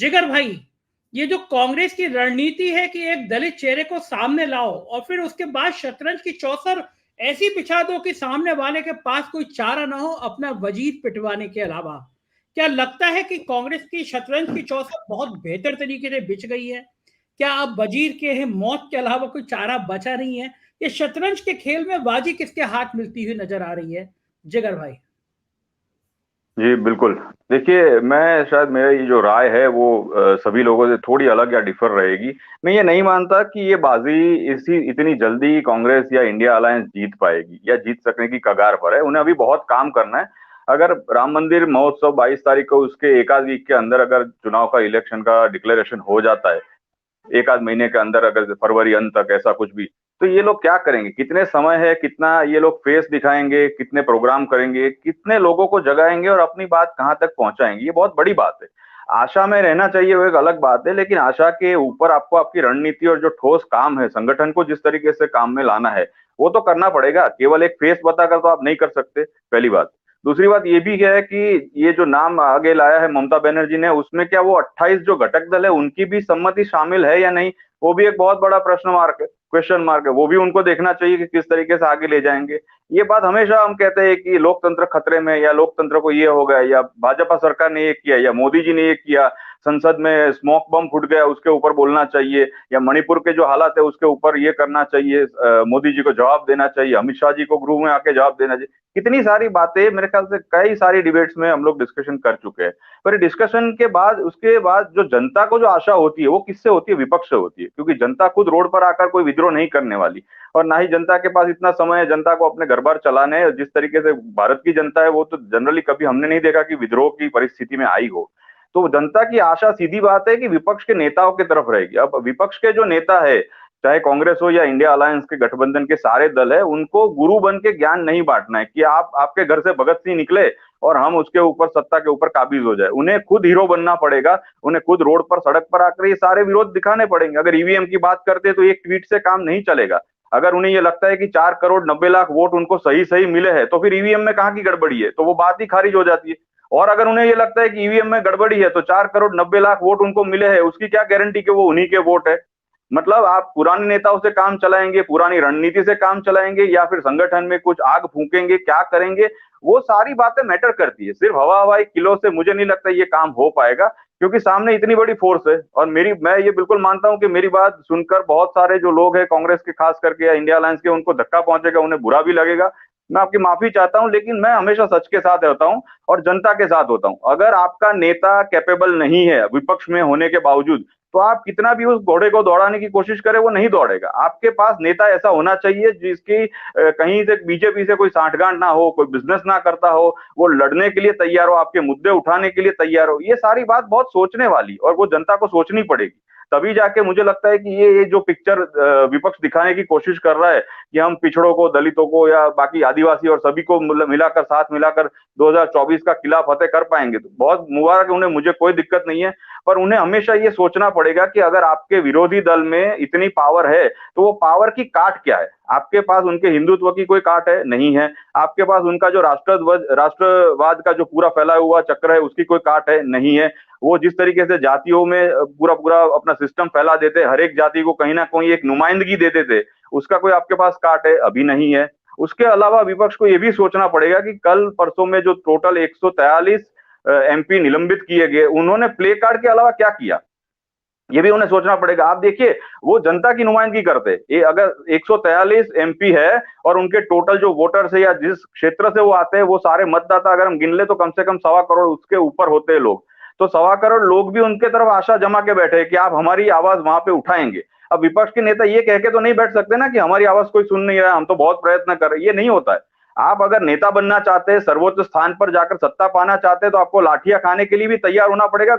जिगर भाई, ये जो कांग्रेस की रणनीति है कि एक दलित चेहरे को सामने लाओ और फिर उसके बाद शतरंज की चौसर ऐसी बिछा दो कि सामने वाले के पास कोई चारा ना हो अपना वजीर पिटवाने के अलावा, क्या लगता है कि कांग्रेस की शतरंज की चौसर बहुत बेहतर तरीके से बिछ गई है? क्या अब वजीर के मौत के अलावा कोई चारा बचा नहीं है? ये शतरंज के खेल में बाजी किसके हाथ मिलती हुई नजर आ रही है, जिगर भाई? जी बिल्कुल। देखिए, मैं शायद मेरा ये जो राय है वो सभी लोगों से थोड़ी अलग या डिफर रहेगी। मैं ये नहीं मानता कि ये बाजी इसी इतनी जल्दी कांग्रेस या इंडिया अलायंस जीत पाएगी या जीत सकने की कगार पर है। उन्हें अभी बहुत काम करना है। अगर राम मंदिर महोत्सव 22 तारीख को उसके एक आध वीक के अंदर अगर चुनाव का इलेक्शन का डिक्लेरेशन हो जाता है, एक आध महीने के अंदर, अगर फरवरी अंत तक ऐसा कुछ भी, तो ये लोग क्या करेंगे? कितने समय है, कितना ये लोग फेस दिखाएंगे, कितने प्रोग्राम करेंगे, कितने लोगों को जगाएंगे और अपनी बात कहाँ तक पहुंचाएंगे, ये बहुत बड़ी बात है। आशा में रहना चाहिए वो एक अलग बात है, लेकिन आशा के ऊपर आपको आपकी रणनीति और जो ठोस काम है, संगठन को जिस तरीके से काम में लाना है वो तो करना पड़ेगा। केवल एक फेस बताकर तो आप नहीं कर सकते, पहली बात। दूसरी बात ये भी है कि ये जो नाम आगे लाया है ममता बनर्जी ने, उसमें क्या वो 28 जो घटक दल है उनकी भी सम्मति शामिल है या नहीं, वो भी एक बहुत बड़ा प्रश्न मार्क है, क्वेश्चन मार्क है। वो भी उनको देखना चाहिए कि किस तरीके से आगे ले जाएंगे। ये बात हमेशा हम कहते हैं कि लोकतंत्र खतरे में, या लोकतंत्र को ये हो गया, या भाजपा सरकार ने ये किया, या मोदी जी ने ये किया, संसद में स्मोक बम फूट गया उसके ऊपर बोलना चाहिए, या मणिपुर के जो हालात है उसके ऊपर ये करना चाहिए, मोदी जी को जवाब देना चाहिए, अमित शाह जी को गृह में आके जवाब देना चाहिए। कितनी सारी बातें, मेरे ख्याल से कई सारी डिबेट्स में हम लोग डिस्कशन कर चुके हैं। पर डिस्कशन के बाद, उसके बाद जो जनता को जो आशा होती है वो किससे होती है? विपक्ष से होती है, क्योंकि जनता खुद रोड पर आकर कोई विद्रोह नहीं करने वाली, और ना ही जनता के पास इतना समय है जनता को अपने घर बार चलाने है। जिस तरीके से भारत की जनता है वो तो जनरली कभी हमने नहीं देखा कि विद्रोह की परिस्थिति में आई हो। तो जनता की आशा सीधी बात है कि विपक्ष के नेताओं की तरफ रहेगी। अब विपक्ष के जो नेता है, चाहे कांग्रेस हो या इंडिया अलायंस के गठबंधन के सारे दल है, उनको गुरु बन के ज्ञान नहीं बांटना है कि आप आपके घर से भगत सिंह निकले और हम उसके ऊपर सत्ता के ऊपर काबिज हो जाए। उन्हें खुद हीरो बनना पड़ेगा। उन्हें खुद रोड पर, सड़क पर आकर ये सारे विरोध दिखाने पड़ेंगे। अगर ईवीएम की बात करते हैं तो एक ट्वीट से काम नहीं चलेगा। अगर उन्हें ये लगता है कि 4 करोड़ 90 लाख वोट उनको सही सही मिले हैं, तो फिर ईवीएम में कहाँ की गड़बड़ी है, तो वो बात ही खारिज हो जाती है। और अगर उन्हें ये लगता है कि ईवीएम में गड़बड़ी है तो 4 करोड़ 90 लाख वोट उनको मिले हैं, उसकी क्या गारंटी कि वो उन्हीं के वोट है? मतलब आप पुराने नेताओं से काम चलाएंगे, पुरानी रणनीति से काम चलाएंगे, या फिर संगठन में कुछ आग फूकेंगे, क्या करेंगे? वो सारी बातें मैटर करती है। सिर्फ हवा हवाई किलो से मुझे नहीं लगता ये काम हो पाएगा, क्योंकि सामने इतनी बड़ी फोर्स है। और मैं ये बिल्कुल मानता हूं कि मेरी बात सुनकर बहुत सारे जो लोग हैं कांग्रेस के खास करके या इंडिया अलायंस के, उनको धक्का पहुंचेगा, उन्हें बुरा भी लगेगा। मैं आपकी माफी चाहता हूं, लेकिन मैं हमेशा सच के साथ रहता हूं और जनता के साथ होता हूं। अगर आपका नेता कैपेबल नहीं है विपक्ष में होने के बावजूद, तो आप कितना भी उस घोड़े को दौड़ाने की कोशिश करें, वो नहीं दौड़ेगा। आपके पास नेता ऐसा होना चाहिए जिसकी कहीं से बीजेपी से कोई सांठगांठ ना हो, कोई बिजनेस ना करता हो, वो लड़ने के लिए तैयार हो, आपके मुद्दे उठाने के लिए तैयार हो। ये सारी बात बहुत सोचने वाली, और वो जनता को सोचनी पड़ेगी। तभी जाके मुझे लगता है कि ये जो पिक्चर विपक्ष दिखाने की कोशिश कर रहा है कि हम पिछड़ों को, दलितों को या बाकी आदिवासी और सभी को मिलाकर, साथ मिलाकर 2024 का किला फतेह कर पाएंगे, तो बहुत मुबारक है उन्हें, मुझे कोई दिक्कत नहीं है। पर उन्हें हमेशा ये सोचना पड़ेगा कि अगर आपके विरोधी दल में इतनी पावर है तो वो पावर की काट क्या है? आपके पास उनके हिंदुत्व की कोई काट है? नहीं है। आपके पास उनका जो राष्ट्रवाद का जो पूरा फैला हुआ चक्र है उसकी कोई काट है? नहीं है। वो जिस तरीके से जातियों में पूरा पूरा अपना सिस्टम फैला देते, हर एक जाति को कहीं ना कहीं एक नुमाइंदगी देते थे, उसका कोई आपके पास काट है? अभी नहीं है। उसके अलावा विपक्ष को यह भी सोचना पड़ेगा कि कल परसों में जो टोटल 143 एमपी निलंबित किए गए, उन्होंने प्ले कार्ड के अलावा क्या किया, ये भी उन्हें सोचना पड़ेगा। आप देखिए, वो जनता की नुमाइंदगी करते, ये अगर 143 एमपी है और उनके टोटल जो वोटर्स है या जिस क्षेत्र से वो आते हैं वो सारे मतदाता अगर हम गिन ले तो कम से कम 1.25 करोड़ उसके ऊपर होते हैं लोग। तो 1.25 करोड़ लोग भी उनके तरफ आशा जमा के बैठे कि आप हमारी आवाज वहां पे उठाएंगे। अब विपक्ष के नेता ये कह के तो नहीं बैठ सकते ना कि हमारी आवाज कोई सुन नहीं रहा, हम तो बहुत प्रयत्न कर रहे हैं। ये नहीं होता है। आप अगर नेता बनना चाहते हैं, सर्वोच्च स्थान पर जाकर सत्ता पाना चाहते हैं, तो आपको लाठियां खाने के लिए भी तैयार होना पड़ेगा।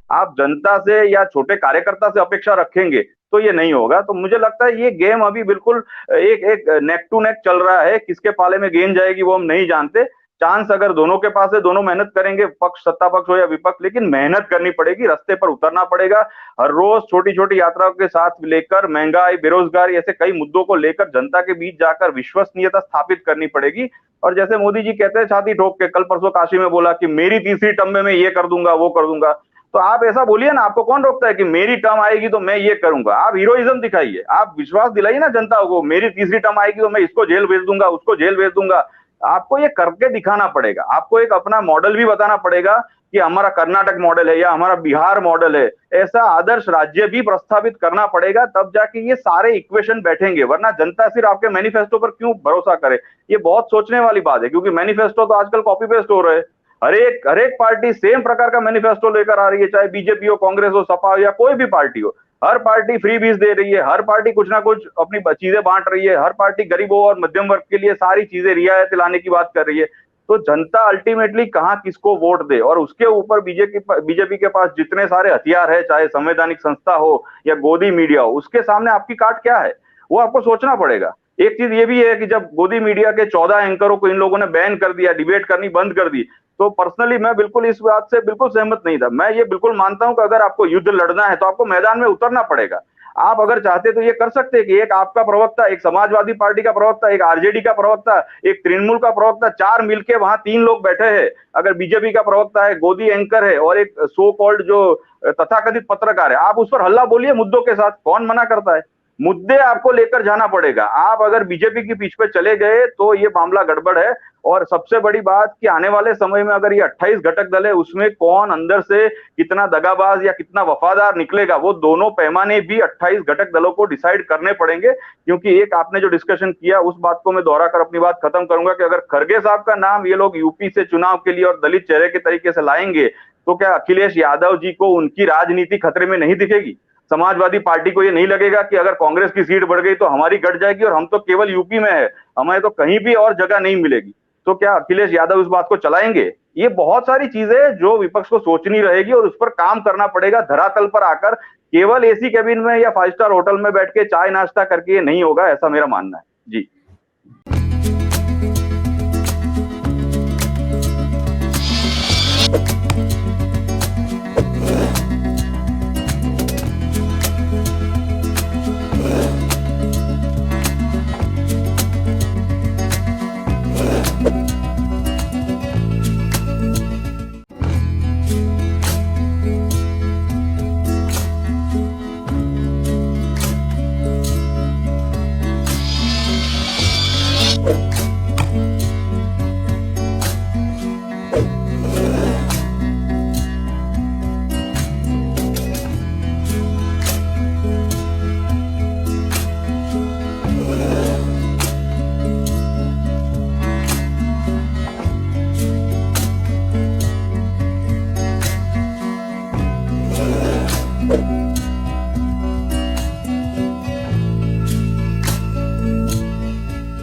आप जनता से या छोटे कार्यकर्ता से अपेक्षा रखेंगे तो ये नहीं होगा। तो मुझे लगता है ये गेम अभी बिल्कुल एक एक नेक टू नेक चल रहा है। किसके पाले में गेंद जाएगी वो हम नहीं जानते। चांस अगर दोनों के पास है, दोनों मेहनत करेंगे, पक्ष सत्ता पक्ष हो या विपक्ष, लेकिन मेहनत करनी पड़ेगी, रास्ते पर उतरना पड़ेगा। हर रोज छोटी छोटी यात्राओं के साथ लेकर महंगाई, बेरोजगारी, ऐसे कई मुद्दों को लेकर जनता के बीच जाकर विश्वसनीयता स्थापित करनी पड़ेगी। और जैसे मोदी जी कहते हैं छाती ठोक के, कल परसों काशी में बोला कि मेरी तीसरी टर्म में मैं ये कर दूंगा, वो कर दूंगा, तो आप ऐसा बोलिए ना, आपको कौन रोकता है कि मेरी टर्म आएगी तो मैं ये करूंगा। आप हीरोइज्म दिखाइए, आप विश्वास दिलाइए ना जनता को, मेरी तीसरी टर्म आएगी तो मैं इसको जेल भेज दूंगा, उसको जेल भेज दूंगा। आपको ये करके दिखाना पड़ेगा, आपको एक अपना मॉडल भी बताना पड़ेगा कि हमारा कर्नाटक मॉडल है या हमारा बिहार मॉडल है, ऐसा आदर्श राज्य भी प्रस्तावित करना पड़ेगा, तब जाके ये सारे इक्वेशन बैठेंगे। वरना जनता सिर्फ आपके मैनिफेस्टो पर क्यों भरोसा करे, ये बहुत सोचने वाली बात है, क्योंकि मैनिफेस्टो तो आजकल कॉपी पेस्ट हो रहे हैं। हर एक पार्टी सेम प्रकार का मैनिफेस्टो लेकर आ रही है, चाहे बीजेपी हो, कांग्रेस हो, सपा हो या कोई भी पार्टी हो। हर पार्टी फ्री बीज दे रही है, हर पार्टी कुछ ना कुछ अपनी चीजें बांट रही है, हर पार्टी गरीबों और मध्यम वर्ग के लिए सारी चीजें रियायत लाने की बात कर रही है। तो जनता अल्टीमेटली कहां किसको वोट दे, और उसके ऊपर बीजेपी के पास जितने सारे हथियार है, चाहे संवैधानिक संस्था हो या गोदी मीडिया हो, उसके सामने आपकी काट क्या है, वो आपको सोचना पड़ेगा। एक चीज ये भी है कि जब गोदी मीडिया के 14 एंकरों को इन लोगों ने बैन कर दिया, डिबेट करनी बंद कर दी, तो पर्सनली मैं बिल्कुल इस बात से बिल्कुल सहमत नहीं था। मैं ये बिल्कुल मानता हूं कि अगर आपको युद्ध लड़ना है तो आपको मैदान में उतरना पड़ेगा। आप अगर चाहते तो ये कर सकते हैं कि एक आपका प्रवक्ता, एक समाजवादी पार्टी का प्रवक्ता, एक आरजेडी का प्रवक्ता, एक तृणमूल का प्रवक्ता, 4 मिलके वहां 3 लोग बैठे हैं। अगर बीजेपी का प्रवक्ता है, गोदी एंकर है और एक सो कॉल्ड जो तथाकथित पत्रकार है, आप उस पर हल्ला बोलिए मुद्दों के साथ, कौन मना करता है। मुद्दे आपको लेकर जाना पड़ेगा। आप अगर बीजेपी की पीछ पे चले गए तो ये मामला गड़बड़ है। और सबसे बड़ी बात कि आने वाले समय में अगर ये 28 घटक दल है, उसमें कौन अंदर से कितना दगाबाज या कितना वफादार निकलेगा, वो दोनों पैमाने भी 28 घटक दलों को डिसाइड करने पड़ेंगे। क्योंकि एक आपने जो डिस्कशन किया, उस बात को मैं दोहरा कर अपनी बात खत्म करूंगा कि अगर खरगे साहब का नाम ये लोग यूपी से चुनाव के लिए और दलित चेहरे के तरीके से लाएंगे, तो क्या अखिलेश यादव जी को उनकी राजनीति खतरे में नहीं दिखेगी? समाजवादी पार्टी को ये नहीं लगेगा कि अगर कांग्रेस की सीट बढ़ गई तो हमारी घट जाएगी और हम तो केवल यूपी में है, हमें तो कहीं भी और जगह नहीं मिलेगी, तो क्या अखिलेश यादव इस बात को चलाएंगे? ये बहुत सारी चीजें जो विपक्ष को सोचनी रहेगी और उस पर काम करना पड़ेगा धरातल पर आकर। केवल एसी कैबिन में या 5 स्टार होटल में बैठ के चाय नाश्ता करके ये नहीं होगा, ऐसा मेरा मानना है। जी।